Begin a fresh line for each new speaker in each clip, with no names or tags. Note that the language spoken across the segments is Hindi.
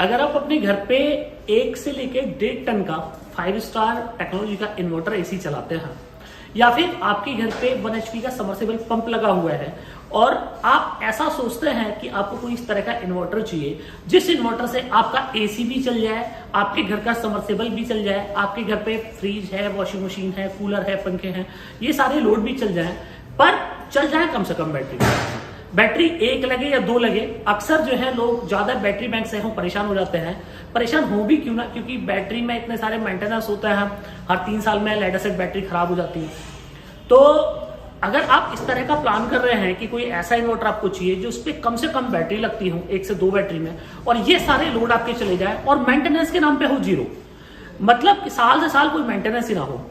अगर आप अपने घर पे 1 से लेकर 1.5 टन का 5 स्टार टेक्नोलॉजी का इन्वर्टर एसी चलाते हैं, या फिर आपके घर पे 1 HP का समर्सिबल पंप लगा हुआ है और आप ऐसा सोचते हैं कि आपको कोई इस तरह का इन्वर्टर चाहिए जिस इन्वर्टर से आपका एसी भी चल जाए, आपके घर का समर्सिबल भी चल जाए, आपके घर पे फ्रिज है, वॉशिंग मशीन है, कूलर है, पंखे हैं, ये सारे लोड भी चल जाए, पर चल जाए कम से कम बैटरी 1 लगे या 2 लगे। अक्सर जो है लोग ज्यादा बैटरी बैंक से परेशान हो जाते हैं। परेशान हो भी क्यों ना, क्योंकि बैटरी में इतने सारे मेंटेनेंस होता है, हर 3 साल में लेड एसिड बैटरी खराब हो जाती है। तो अगर आप इस तरह का प्लान कर रहे हैं कि कोई ऐसा इन्वर्टर आपको चाहिए जो उस पर कम से कम बैटरी लगती हो, 1 से 2 बैटरी में, और ये सारे लोड आपके चले जाए और मेंटेनेंस के नाम पे हो 0, मतलब साल से साल कोई मेंटेनेंस ही ना हो,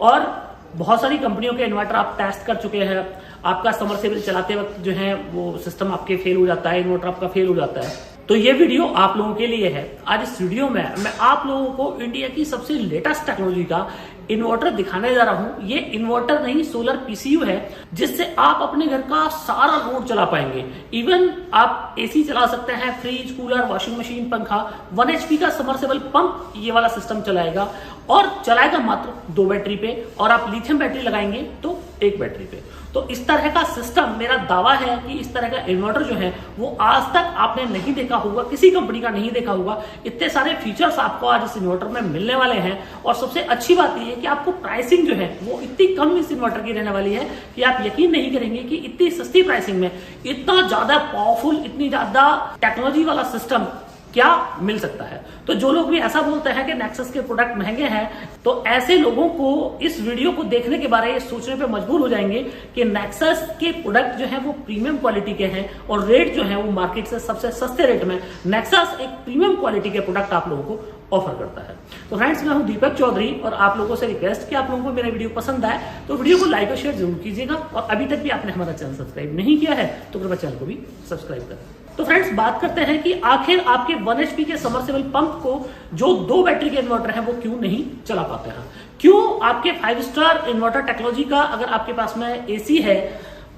और बहुत सारी कंपनियों के इन्वर्टर आप टेस्ट कर चुके हैं, आपका समरसेबल चलाते वक्त जो है वो सिस्टम आपके फेल हो जाता है, इन्वर्टर आपका फेल हो जाता है। तो ये वीडियो आप लोगों के लिए है। आज इस वीडियो में मैं आप लोगों को इंडिया की सबसे लेटेस्ट टेक्नोलॉजी का इन्वर्टर दिखाने जा रहा हूं। ये इन्वर्टर नहीं, सोलर पीसीयू है, जिससे आप अपने घर का सारा लोड चला पाएंगे। इवन आप एसी चला सकते हैं, फ्रिज, कूलर, वॉशिंग मशीन, पंखा। 1 HP का समर्सिबल पंप ये वाला सिस्टम चलाएगा, और चलाएगा मात्र 2 बैटरी पे, और आप लिथियम बैटरी लगाएंगे तो 1 बैटरी पे। तो इस तरह का सिस्टम, मेरा दावा है कि इस तरह का इन्वर्टर जो है वो आज तक आपने नहीं देखा होगा, किसी कंपनी का नहीं देखा होगा। इतने सारे फीचर्स आपको आज इस इन्वर्टर में मिलने वाले हैं, और सबसे अच्छी बात यह है कि आपको प्राइसिंग जो है वो इतनी कम इस इन्वर्टर की रहने वाली है कि आप यकीन नहीं करेंगे कि इतनी सस्ती प्राइसिंग में इतना ज्यादा पावरफुल, इतनी ज्यादा टेक्नोलॉजी वाला सिस्टम क्या मिल सकता है। तो जो लोग भी ऐसा बोलते हैं कि नेक्सस के प्रोडक्ट महंगे हैं, तो ऐसे लोगों को इस वीडियो को देखने के बारे सोचने पे मजबूर हो जाएंगे कि नेक्सस के प्रोडक्ट जो है वो प्रीमियम क्वालिटी के हैं, और रेट जो है वो मार्केट से सबसे सस्ते रेट में नेक्सस एक प्रीमियम क्वालिटी के प्रोडक्ट आप लोगों को ऑफर करता है। तो फ्रेंड्स, मैं हूं दीपक चौधरी, और आप लोगों से रिक्वेस्ट कि आप लोगों को मेरा वीडियो पसंद आए तो वीडियो को लाइक और शेयर जरूर कीजिएगा, और अभी तक भी आपने हमारा चैनल सब्सक्राइब नहीं किया है तो कृपया चैनल को भी सब्सक्राइब करें। तो फ्रेंड्स, बात करते हैं कि आखिर आपके 1 HP के समर्सिबल पंप को जो 2 बैटरी के इन्वर्टर है वो क्यों नहीं चला पाते हैं। क्यों आपके 5 स्टार इन्वर्टर टेक्नोलॉजी का अगर आपके पास में एसी है,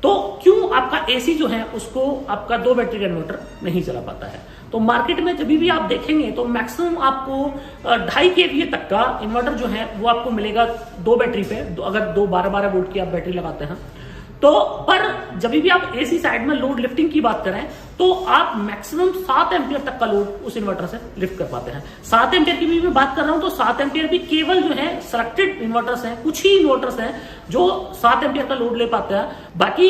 तो क्यों आपका एसी जो है उसको आपका 2 बैटरी का इन्वर्टर नहीं चला पाता है। तो मार्केट में जब भी आप देखेंगे तो मैक्सिमम आपको 2.5 kVA तक का इन्वर्टर जो है वो आपको मिलेगा 2 बैटरी पे, अगर 2 12-12 वोल्ट की आप बैटरी लगाते हैं तो। पर जब भी आप एसी साइड में लोड लिफ्टिंग की बात करें तो आप मैक्सिमम 7 एम्पियर तक का लोड उस इन्वर्टर से लिफ्ट कर पाते हैं। 7 एम्पियर की भी मैं बात कर रहा हूं तो 7 एम्पियर भी केवल जो है सेलेक्टेड इन्वर्टर्स हैं, कुछ ही इन्वर्टर्स हैं जो 7 एम्पियर का लोड ले पाते हैं। बाकी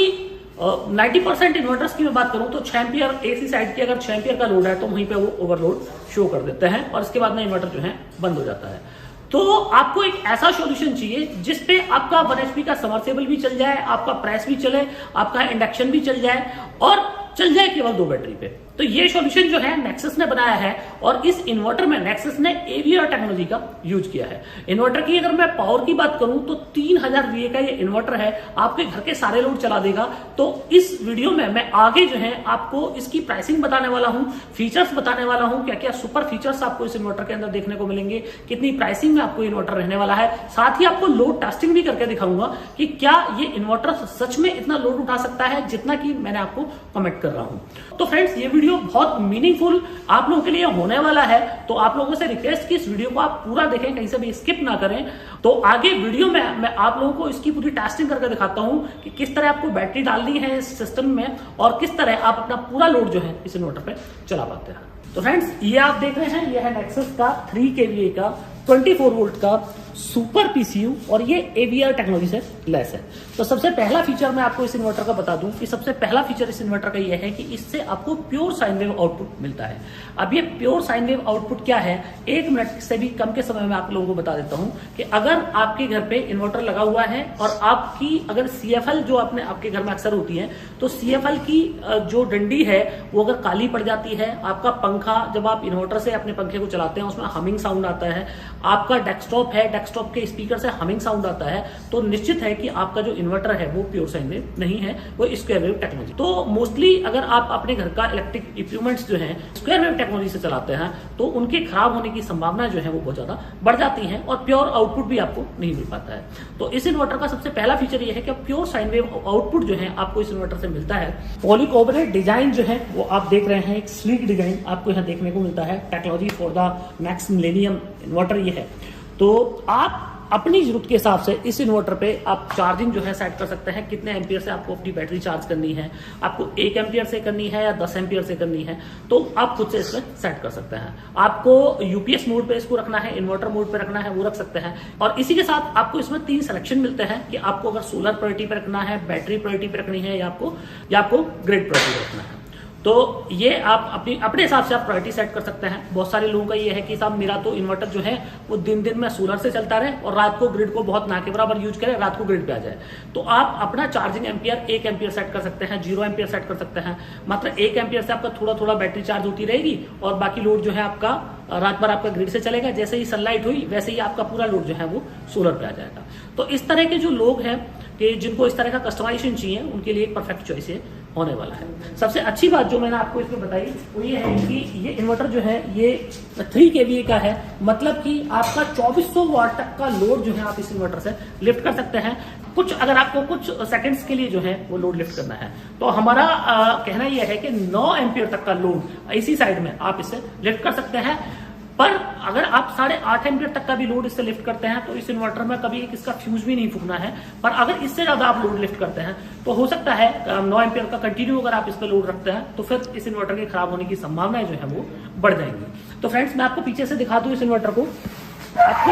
90% इन्वर्टर्स की मैं बात करूं तो 6 एम्पियर एसी साइड की अगर 6 एम्पियर का लोड है तो वहीं पे वो ओवरलोड शो कर देते हैं, और इसके बाद में इन्वर्टर जो है बंद हो जाता है। तो आपको एक ऐसा सॉल्यूशन चाहिए जिसपे आपका 1 HP का समर्सिबल भी चल जाए, आपका प्रेस भी चले, आपका इंडक्शन भी चल जाए, और चल जाए केवल 2 बैटरी पे। तो ये सॉल्यूशन जो है नेक्सस ने बनाया है, और इस इन्वर्टर में नेक्सस ने AVR टेक्नोलॉजी का यूज किया है। इन्वर्टर की अगर मैं पावर की बात करूं तो 3000 VA का ये इन्वर्टर है, आपके घर के सारे लोड चला देगा। तो इस वीडियो में मैं आगे जो है आपको इसकी प्राइसिंग बताने वाला हूं, फीचर्स बताने वाला हूं, क्या क्या सुपर फीचर्स आपको इस इन्वर्टर के अंदर देखने को मिलेंगे, कितनी प्राइसिंग में आपको इन्वर्टर रहने वाला है। साथ ही आपको लोड टेस्टिंग भी करके दिखाऊंगा कि क्या ये इन्वर्टर सच में इतना लोड उठा सकता है जितना कि मैंने आपको कमेंट कर रहा हूं। तो फ्रेंड्स, ये वीडियो बहुत मीनिंगफुल आप लोगों के लिए होने वाला है, तो आप लोगों से रिक्वेस्ट कि इस वीडियो को आप पूरा देखें, कहीं से भी स्किप ना करें। तो आगे वीडियो में मैं आप लोगों को इसकी पूरी टेस्टिंग करके दिखाता हूं कि किस तरह आपको बैटरी डालनी है इस सिस्टम में, और किस तरह आप अपना पूरा लोड जो है इस इन्वर्टर पे चला पाते हैं। तो फ्रेंड्स, ये आप देख रहे हैं, यह है नेक्सस का 3 kVA का 24 वोल्ट का सुपर पीसीयू, और ये AVR टेक्नोलॉजी से लैस है। तो सबसे पहला फीचर मैं आपको इस इन्वर्टर का बता दूं कि सबसे पहला फीचर इस इन्वर्टर का यह है कि इससे आपको प्योर साइन वेव आउटपुट मिलता है। अब ये प्योर साइन वेव आउटपुट क्या है, 1 मिनट से भी कम के समय में आप लोगों को बता देता हूं कि अगर आपके घर पे इन्वर्टर लगा हुआ है और आपकी अगर CFL जो आपके घर में अक्सर होती है, तो CFL की जो डंडी है वो अगर काली पड़ जाती है, आपका पंखा जब आप इन्वर्टर से अपने पंखे को चलाते हैं उसमें हमिंग साउंड आता है, आपका डेस्कटॉप है, डेस्कटॉप के स्पीकर से हमिंग साउंड आता है, तो निश्चित है कि आपका जो इन्वर्टर है वो प्योर साइन वेव नहीं है, वो स्क्वायर वेव टेक्नोलॉजी। तो मोस्टली अगर आप अपने घर का इलेक्ट्रिक इक्विपमेंट्स जो है स्क्वायर वेव टेक्नोलॉजी से चलाते हैं तो उनके खराब होने की संभावना जो है वो बहुत ज्यादा बढ़ जाती है और प्योर आउटपुट भी आपको नहीं मिल पाता है। तो इस इन्वर्टर का सबसे पहला फीचर ये है कि प्योर साइन वेव आउटपुट जो है आपको इस इन्वर्टर से मिलता है। पॉलीकार्बोनेट डिजाइन जो है वो आप देख रहे हैं, एक स्लीक डिजाइन आपको यहाँ देखने को मिलता है। Technology for the next millennium inverter ये है। तो आप अपनी जरूरत के हिसाब से इस इन्वर्टर पे आप चार्जिंग जो है सेट कर सकते हैं, कितने एम्पियर से आपको अपनी बैटरी चार्ज करनी है, आपको 1 एम्पियर से करनी है या 10 एम्पियर से करनी है, तो आप खुद से इसमें सेट कर सकते हैं। आपको यूपीएस मोड पे इसको रखना है, इन्वर्टर मोड पे रखना है, वो रख सकते हैं। और इसी के साथ आपको इसमें 3 सिलेक्शन मिलते हैं कि आपको अगर सोलर प्रायोरिटी पे रखना है, बैटरी प्रायोरिटी पे रखनी है या आपको ग्रिड प्रायोरिटी पे रखना है। तो ये आप अपने हिसाब से आप प्रायोरिटी सेट कर सकते हैं। बहुत सारे लोगों का ये है कि साहब मेरा तो इन्वर्टर जो है वो दिन में सोलर से चलता रहे और रात को ग्रिड को बहुत ना के बराबर यूज करे, रात को ग्रिड पे आ जाए। तो आप अपना चार्जिंग एम्पियर 1 एम्पियर सेट कर सकते हैं, 0 एम्पियर सेट कर सकते हैं। मात्र 1 एम्पियर से आपका थोड़ा थोड़ा बैटरी चार्ज होती रहेगी और बाकी लोड जो है आपका रात भर आपका ग्रिड से चलेगा। जैसे ही सनलाइट हुई वैसे ही आपका पूरा लोड जो है वो सोलर पे आ जाएगा। तो इस तरह के जो लोग हैं कि जिनको इस तरह का कस्टमाइजेशन चाहिए, उनके लिए परफेक्ट चॉइस होने वाला है। सबसे अच्छी बात जो मैंने आपको इसमें बताई वो ये है कि ये इन्वर्टर जो है ये 3 kVA का है, मतलब कि आपका 2400 वाट तक का लोड जो है आप इस इन्वर्टर से लिफ्ट कर सकते हैं। अगर आपको कुछ सेकंड्स के लिए जो है वो लोड लिफ्ट करना है तो हमारा कहना यह है कि 9 एम्पियर तक का लोड इसी साइड में आप इससे लिफ्ट कर सकते हैं। पर अगर आप 8.5 एम्पियर तक का भी लोड इससे लिफ्ट करते हैं तो इस इन्वर्टर में कभी इसका फ्यूज भी नहीं फूकना है। पर अगर इससे ज्यादा आप लोड लिफ्ट करते हैं तो हो सकता है 9 एम्पियर का कंटिन्यू अगर आप इस पर लोड रखते हैं तो फिर इस इन्वर्टर के खराब होने की संभावनाएं जो है वो बढ़ जाएंगी। तो फ्रेंड्स मैं आपको पीछे से दिखा दूं इस इन्वर्टर को। आपको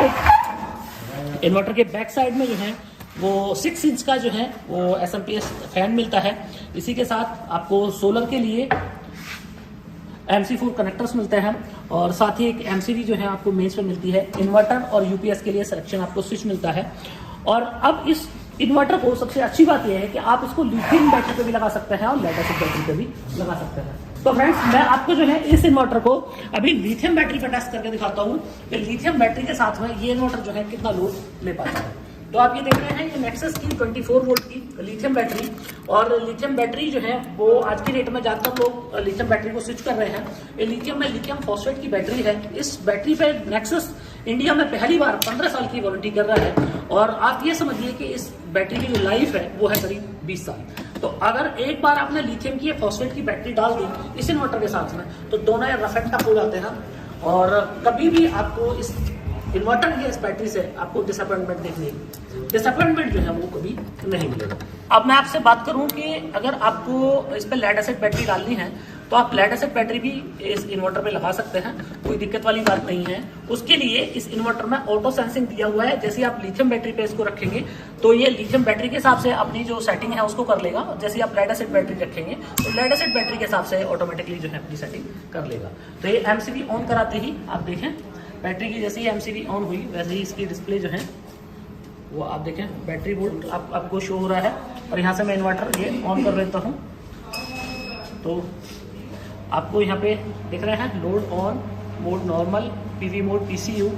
इन्वर्टर के बैक साइड में जो है वो 6 इंच का जो है वो SMPS फैन मिलता है। इसी के साथ आपको सोलर के लिए MC4 कनेक्टर्स मिलते हैं और साथ ही एक MCB जो है आपको मेज पे मिलती है। इन्वर्टर और यूपीएस के लिए सिलेक्शन आपको स्विच मिलता है। और अब इस इन्वर्टर को सबसे अच्छी बात यह है कि आप इसको लिथियम बैटरी पे भी लगा सकते हैं और लेड एसिड बैटरी पे भी लगा सकते हैं। तो फ्रेंड्स मैं आपको जो है इस इन्वर्टर को अभी लिथियम बैटरी पे टेस्ट करके दिखाता हूँ कि लिथियम बैटरी के साथ में ये इन्वर्टर जो है कितना लोड ले पाता है। तो आप ये देख रहे हैं ये नेक्सस की 24 वोल्ट की लिथियम बैटरी, और लिथियम बैटरी जो है वो आज की डेट में ज्यादातर लोग लिथियम बैटरी को स्विच कर रहे हैं। ये लिथियम फॉस्फेट की बैटरी है। इस बैटरी पे नेक्सस इंडिया में पहली बार 15 साल की वारंटी कर रहा है और आप ये समझिए कि इस बैटरी की जो लाइफ है वो है करीब 20 साल। तो अगर एक बार आपने लिथियम की फॉस्फेट की बैटरी डाल दी इस इन्वर्टर के साथ में तो दोनों रफ एंड टफ हो जाते हैं और कभी भी आपको इस इन्वर्टर की इस बैटरी से आपको डिसअपॉइंटमेंट जो है वो कभी नहीं मिलेगा। अब मैं आपसे बात करूं कि अगर आपको इस पे लेड एसिड बैटरी डालनी है तो आप लेड एसिड बैटरी भी इस इन्वर्टर पे लगा सकते हैं, कोई दिक्कत वाली बात नहीं है। उसके लिए इस इन्वर्टर में ऑटो सेंसिंग दिया हुआ है। जैसे आप लिथियम बैटरी पे इसको रखेंगे तो ये लिथियम बैटरी के हिसाब से अपनी जो सेटिंग है उसको कर लेगा। जैसे आप लेड एसिड बैटरी रखेंगे तो लेड एसिड बैटरी के हिसाब से ऑटोमेटिकली जो है अपनी सेटिंग कर लेगा। तो ये MCB ऑन कराते ही आप देखें बैटरी की जैसे ही MCB ऑन हुई वैसे ही इसकी डिस्प्ले जो है वो आप देखें बैटरी वोल्ट आपको शो हो रहा है। और यहाँ से मैं इन्वर्टर ये ऑन कर लेता हूँ तो आपको यहाँ पे दिख रहे हैं load on, mode normal, PV mode PCU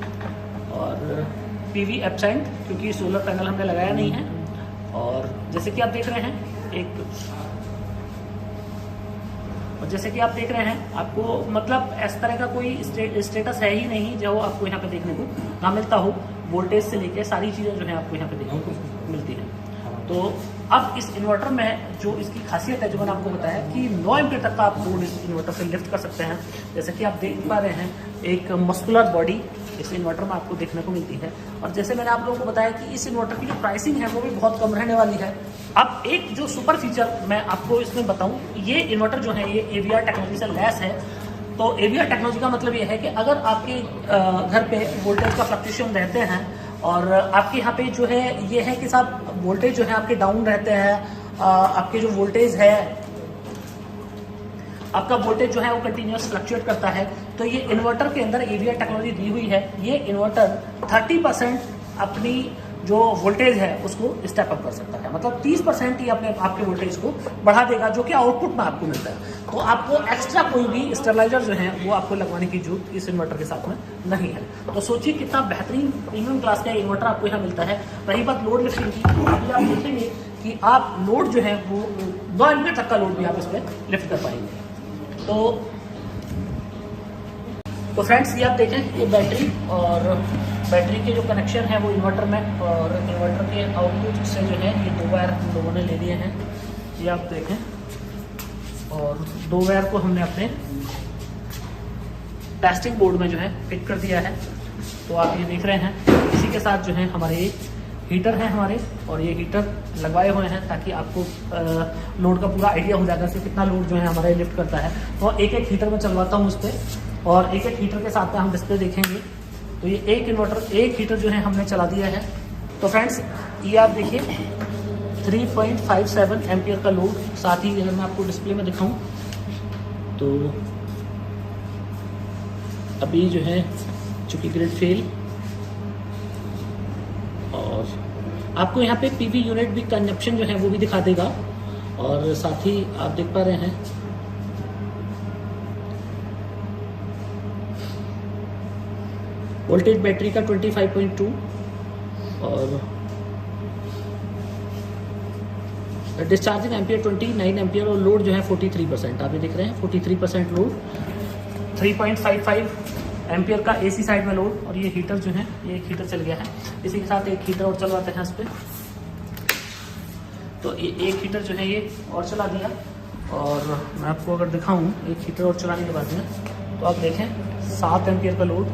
और PV एब्सेंट क्योंकि सोलर पैनल हमने लगाया नहीं है। और जैसे कि आप देख रहे हैं आपको मतलब इस तरह का कोई स्टेटस है ही नहीं जो आपको यहाँ पे देखने को ना मिलता हो। वोल्टेज से लेके सारी चीज़ें जो है आपको यहाँ पे देखने को मिलती हैं। तो अब इस इन्वर्टर में जो इसकी खासियत है जो मैंने आपको बताया कि 9 एम्पीयर तक का आप लोड इस इन्वर्टर से लिफ्ट कर सकते हैं। जैसे कि आप देख पा रहे हैं एक मस्कुलर बॉडी इस इन्वर्टर में आपको देखने को मिलती है। और जैसे मैंने आप लोगों को बताया कि इस इन्वर्टर की जो प्राइसिंग है वो भी बहुत कम रहने वाली है। अब एक जो सुपर फीचर मैं आपको इसमें बताऊं, ये इन्वर्टर जो है ये AVR टेक्नोलॉजी से लैस है। तो AVR टेक्नोलॉजी का मतलब ये है कि अगर आपके घर पे वोल्टेज का फ्लक्चुएशन रहते हैं और आपके यहाँ पे जो है ये है कि साहब वोल्टेज जो है आपके डाउन रहते हैं, आपके जो वोल्टेज है आपका वोल्टेज जो है वो कंटिन्यूअस फ्लक्चुएट करता है। तो ये इन्वर्टर के अंदर AVR टेक्नोलॉजी दी हुई है। ये इन्वर्टर 30% अपनी जो वोल्टेज है उसको स्टेप अप कर सकता है, मतलब 30% ही अपने आपके वोल्टेज को बढ़ा देगा, जो कि आउटपुट में आपको मिलता है। तो आपको एक्स्ट्रा कोई भी स्टेबलाइजर जो है वो आपको लगवाने की जरूरत इस इन्वर्टर के साथ में नहीं है। तो सोचिए कितना बेहतरीन प्रीमियम क्लास का इन्वर्टर आपको यहाँ मिलता है। रही बात लोड लिफ्टिंग की, अभी आप देखेंगे कि आप लोड जो है वो 2 एम्पीयर तक का लोड भी आप इस पर लिफ्ट कर पाएंगे। तो फ्रेंड्स ये आप देखें, ये बैटरी और बैटरी के जो कनेक्शन है वो इन्वर्टर में, और इन्वर्टर के आउटपुट से जो है ये 2 वायर हम लोगों ने ले लिए हैं, ये आप देखें। और 2 वायर को हमने अपने टेस्टिंग बोर्ड में जो है फिट कर दिया है। तो आप ये देख रहे हैं, इसी के साथ जो है हमारे हीटर हैं हमारे, और ये हीटर लगवाए हुए हैं ताकि आपको लोड का पूरा आइडिया हो जाएगा कि कितना लोड जो है हमारे लिफ्ट करता है। तो एक एक हीटर में चलवाता हूँ उस पर, और एक एक हीटर के साथ में हम डिस्प्ले देखेंगे। तो ये एक हीटर जो है हमने चला दिया है। तो फ्रेंड्स ये आप देखिए 3.57 एम्पियर का लोड। साथ ही अगर मैं आपको डिस्प्ले में दिखाऊं तो अभी जो है चूँकि ग्रिड फेल, और आपको यहाँ पे पीवी यूनिट भी कंजप्शन जो है वो भी दिखा देगा। और साथ ही आप देख पा रहे हैं वोल्टेज बैटरी का 25.2 और डिस्चार्जिंग एम्पियर 29 एम्पियर, और लोड जो है 43%। आप ये देख रहे हैं 43% लोड, 3.55 एम्पियर का एसी साइड में लोड। और ये हीटर जो है, ये एक हीटर चल गया है। इसी के साथ एक हीटर और चलवाते हैं इस पर। तो ये एक हीटर जो है ये और चला दिया, और मैं आपको अगर दिखाऊं एक हीटर और चलाने के बाद में, तो आप देखें 7 एम्पियर का लोड,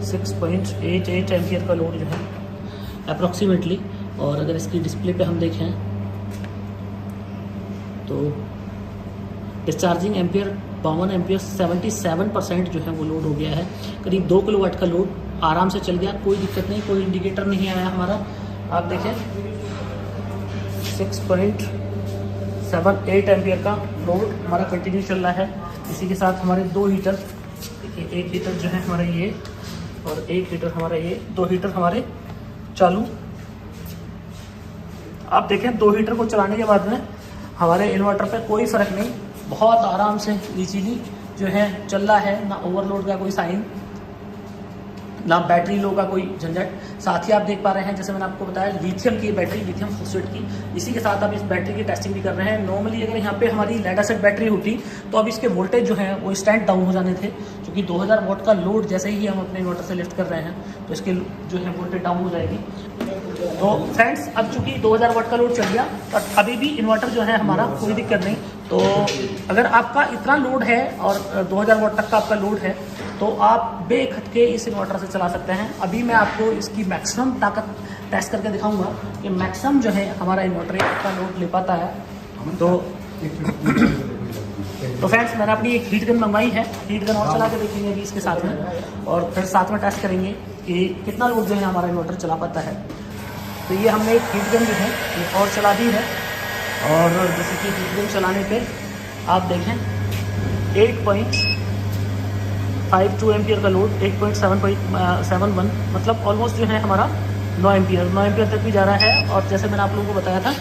6.88 एम्पियर का लोड जो है अप्रॉक्सीमेटली। और अगर इसकी डिस्प्ले पे हम देखें तो डिस्चार्जिंग एम्पियर 52 एम्पियर, 77% जो है वो लोड हो गया है। करीब 2 किलोवाट का लोड आराम से चल गया, कोई दिक्कत नहीं, कोई इंडिकेटर नहीं आया हमारा। आप देखें 6.78 एम्पियर का लोड हमारा कंटिन्यू चल रहा है। इसी के साथ हमारे 2 हीटर, एक हीटर जो है हमारा ये, और एक हीटर हमारा ये, 2 हीटर हमारे चालू। आप देखें 2 हीटर को चलाने के बाद में हमारे इन्वर्टर पे कोई फ़र्क नहीं, बहुत आराम से इजीली जो है चल रहा है, ना ओवरलोड का कोई साइन, ना बैटरी लो का कोई झंझट। साथ ही आप देख पा रहे हैं, जैसे मैंने आपको बताया, लिथियम की बैटरी, लिथियम फॉस्फेट की। इसी के साथ आप इस बैटरी की टेस्टिंग भी कर रहे हैं। नॉर्मली अगर यहाँ पे हमारी लेड एसिड बैटरी होती तो अब इसके वोल्टेज जो है वो स्टैंड डाउन हो जाने थे, क्योंकि 2000 वाट का लोड जैसे ही हम अपने इन्वर्टर से लिफ्ट कर रहे हैं तो इसके जो है वोल्टेज डाउन हो जाएगी। तो फ्रेंड्स अब चूंकि 2000 वाट का लोड चल गया, पर अभी भी इन्वर्टर जो है हमारा कोई दिक्कत नहीं। तो अगर आपका इतना लोड है और 2000 वाट तक का आपका लोड है तो आप बेखटके इस इन्वर्टर से चला सकते हैं। अभी मैं आपको इसकी मैक्सिमम ताकत टेस्ट करके दिखाऊंगा कि मैक्सिमम जो है हमारा इन्वर्टर का लोड ले पाता है। तो फ्रेंड्स मैंने अपनी एक हीट गन मंगवाई है, हीट गन और चला के देखेंगे अभी इसके साथ में, और फिर साथ में टेस्ट करेंगे कि कितना लोड जो है हमारा इन्वर्टर चला पाता है। तो ये हमने एक हीट गन जो है ये और चला दी है, और जैसे कि हीट गन चलाने पे आप देखें 8.52 एम्पियर का लोड, 8.71 मतलब ऑलमोस्ट जो है हमारा 9 एम्पियर तक भी जा रहा है। और जैसे मैंने आप लोगों को बताया था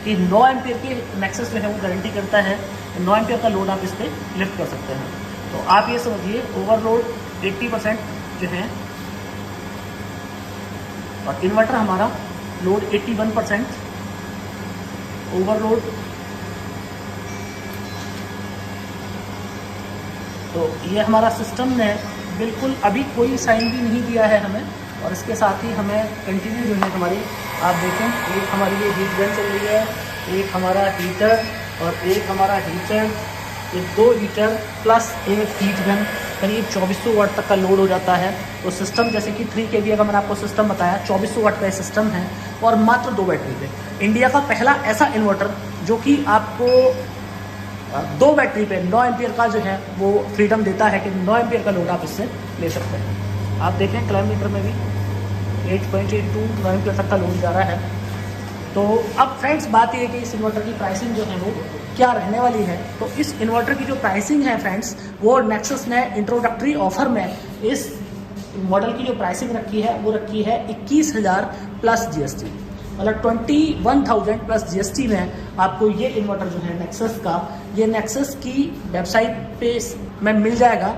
कि 9 एम्पियर की मैक्सिस जो है वो गारंटी करता है, 9 एम्पियर का लोड आप इस पर लिफ्ट कर सकते हैं। तो आप ये समझिए ओवरलोड 80% जो है, और इन्वर्टर हमारा लोड 81%, ओवरलोड। तो ये हमारा सिस्टम ने बिल्कुल अभी कोई साइन भी नहीं दिया है हमें, और इसके साथ ही हमें कंटिन्यू जो है हमारी, आप देखें एक हमारी ये हीट गन चल रही है, एक हमारा हीटर और एक हमारा हीटर, ये 2 हीटर प्लस एक हीट गन, करीब 2400 वाट तक का लोड हो जाता है। तो सिस्टम जैसे कि 3 kVA का मैंने आपको सिस्टम बताया, 2400 वाट का ये सिस्टम है, और मात्र 2 बैटरी पे। इंडिया का पहला ऐसा इन्वर्टर जो कि आपको 2 बैटरी पे 9 एम्पियर का जो है वो फ्रीडम देता है कि 9 एम्पियर का लोड आप इससे ले सकते हैं। आप देखें किलोमीटर में भी 8.82 9 एम्पियर तक का लोड जा रहा है। तो अब फ्रेंड्स बात ये है कि इस इन्वर्टर की प्राइसिंग जो है वो क्या रहने वाली है। तो इस इन्वर्टर की जो प्राइसिंग है फ्रेंड्स, वो नेक्सस ने इंट्रोडक्टरी ऑफर में इस मॉडल की जो प्राइसिंग रखी है वो रखी है 21,000 प्लस GST, मतलब 21,000 प्लस GST में आपको ये इन्वर्टर जो है नेक्सस का, ये नेक्सस की वेबसाइट पे में मिल जाएगा।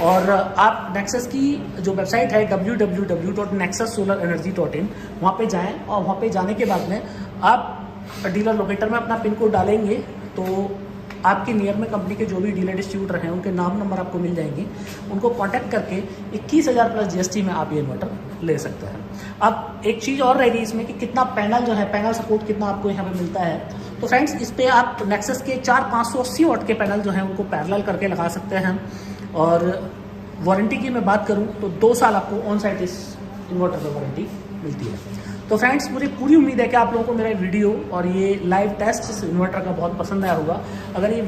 और आप नेक्सस की जो वेबसाइट है www.nexussolarenergy.in, वहाँ पे जाएं और वहाँ पे जाने के बाद में आप डीलर लोकेटर में अपना पिन कोड डालेंगे तो आपके नियर में कंपनी के जो भी डीलर डिस्ट्रीब्यूटर हैं उनके नाम नंबर आपको मिल जाएंगे। उनको कांटेक्ट करके 21,000 प्लस GST में आप ये इन्वर्टर ले सकते हैं। अब एक चीज़ और रहेगी इसमें कि कितना पैनल जो है, पैनल सपोर्ट कितना आपको यहाँ पे मिलता है। तो फ्रेंड्स इस पर आप नेक्सस के 580 वाट के पैनल जो हैं उनको पैरेलल करके लगा सकते हैं। और वारंटी की मैं बात करूँ तो 2 साल आपको ऑन साइट इस इन्वर्टर पर वारंटी मिलती है। तो फ्रेंड्स मुझे पूरी उम्मीद है कि आप लोगों को मेरा वीडियो और ये लाइव टेस्ट इस इन्वर्टर का बहुत पसंद आया होगा। अगर ये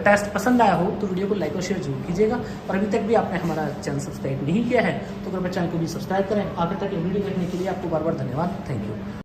टेस्ट पसंद आया हो तो वीडियो को लाइक और शेयर जरूर कीजिएगा। और अभी तक भी आपने हमारा चैनल सब्सक्राइब नहीं किया है तो कृपया चैनल को भी सब्सक्राइब करें। आगे तक ये वीडियो देखने के लिए आपको बार बार धन्यवाद। Thank you.